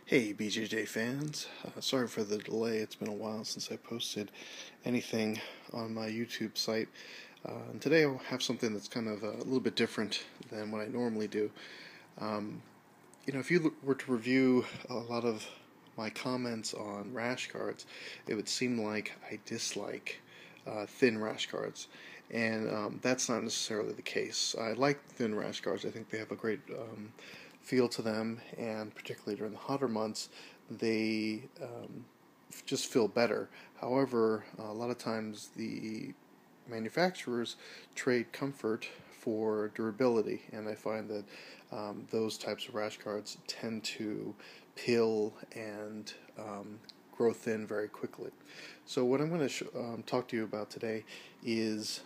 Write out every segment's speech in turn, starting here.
Hey BJJ fans, sorry for the delay. It's been a while since I posted anything on my YouTube site. And today I'll have something that's kind of a little bit different than what I normally do. If you were to review a lot of my comments on rash guards, it would seem like I dislike thin rash guards. And that's not necessarily the case. I like thin rash guards. I think they have a great feel to them, and particularly during the hotter months, they just feel better. However, a lot of times the manufacturers trade comfort for durability, and I find that those types of rash guards tend to peel and grow thin very quickly. So what I'm going to talk to you about today is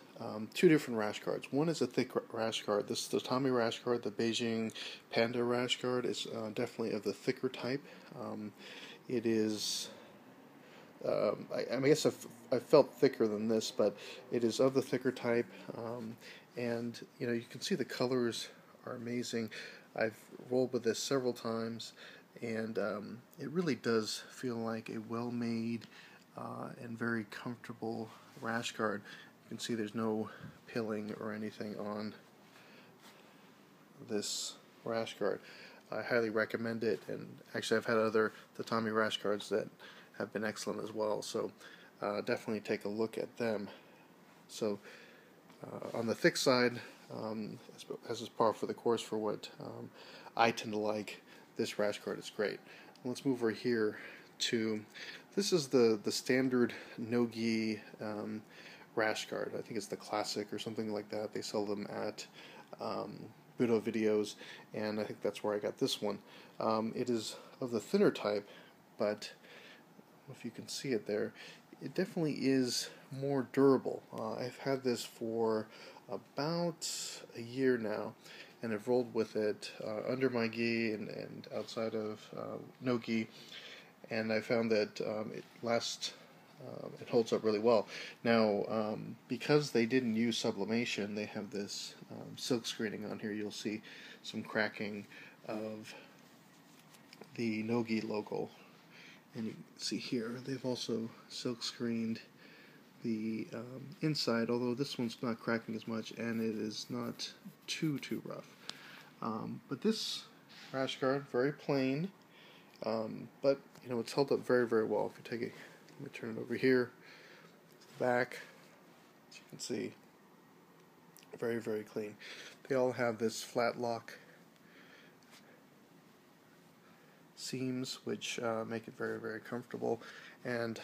two different rash guards. One is a thick rash guard. This is the Tatami rash guard. The Beijing Panda rash guard is definitely of the thicker type. It is, I guess I felt thicker than this, but it is of the thicker type. And you can see the colors are amazing. I've rolled with this several times, and it really does feel like a well-made and very comfortable rash guard. You can see there's no pilling or anything on this rash guard. I highly recommend it, and actually I've had other Tatami rash guards that have been excellent as well, so definitely take a look at them. So on the thick side, as is par for the course for what I tend to like, this rash guard is great. Let's move over here to, this is the standard Nogi rash guard. I think it's the classic or something like that. They sell them at Budo videos, and I think that's where I got this one. It is of the thinner type, but if you can see it there, it definitely is more durable. I've had this for about a year now, and I've rolled with it under my gi and outside of no gi, and I found that it holds up really well. Now, because they didn't use sublimation, they have this silk screening on here. You'll see some cracking of the Nogi logo, and you can see here they've also silk screened the inside, although this one's not cracking as much, and it is not too rough. But this rash guard, very plain, but it's held up very well. If you take it, let me turn it over here, the back, as you can see, very clean. They all have this flat lock seams, which make it very comfortable. And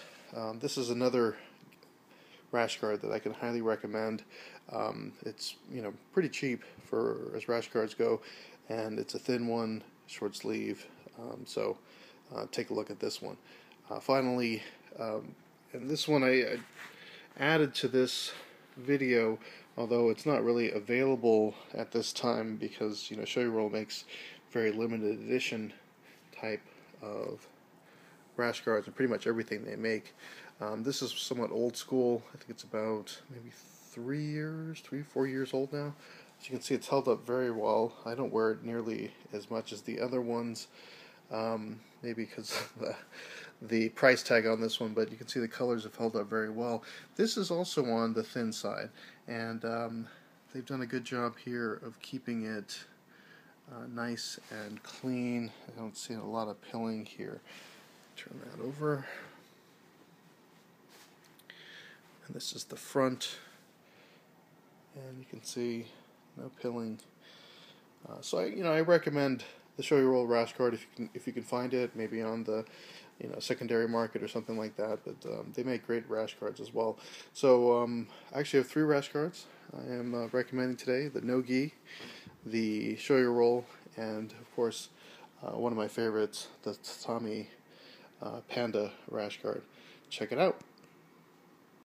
this is another rash guard that I can highly recommend. It's pretty cheap for as rash guards go, and it's a thin one, short sleeve. So take a look at this one. Finally, and this one I added to this video, although it's not really available at this time because Shoyoroll makes very limited edition type of rash guards and pretty much everything they make. This is somewhat old school. I think it's about maybe 4 years old now. As you can see, it's held up very well. I don't wear it nearly as much as the other ones, maybe because of the price tag on this one, but you can see the colors have held up very well. This is also on the thin side, and they've done a good job here of keeping it nice and clean. I don't see a lot of pilling here. Turn that over. And this is the front, and you can see no pilling. So I recommend the Shoyoroll rash guard if you can find it, maybe on the secondary market or something like that. But they make great rash guards as well. So I actually have 3 rash guards I am recommending today: the Nogi, the Shoyoroll, and of course one of my favorites, the Tatami Panda rash guard. Check it out.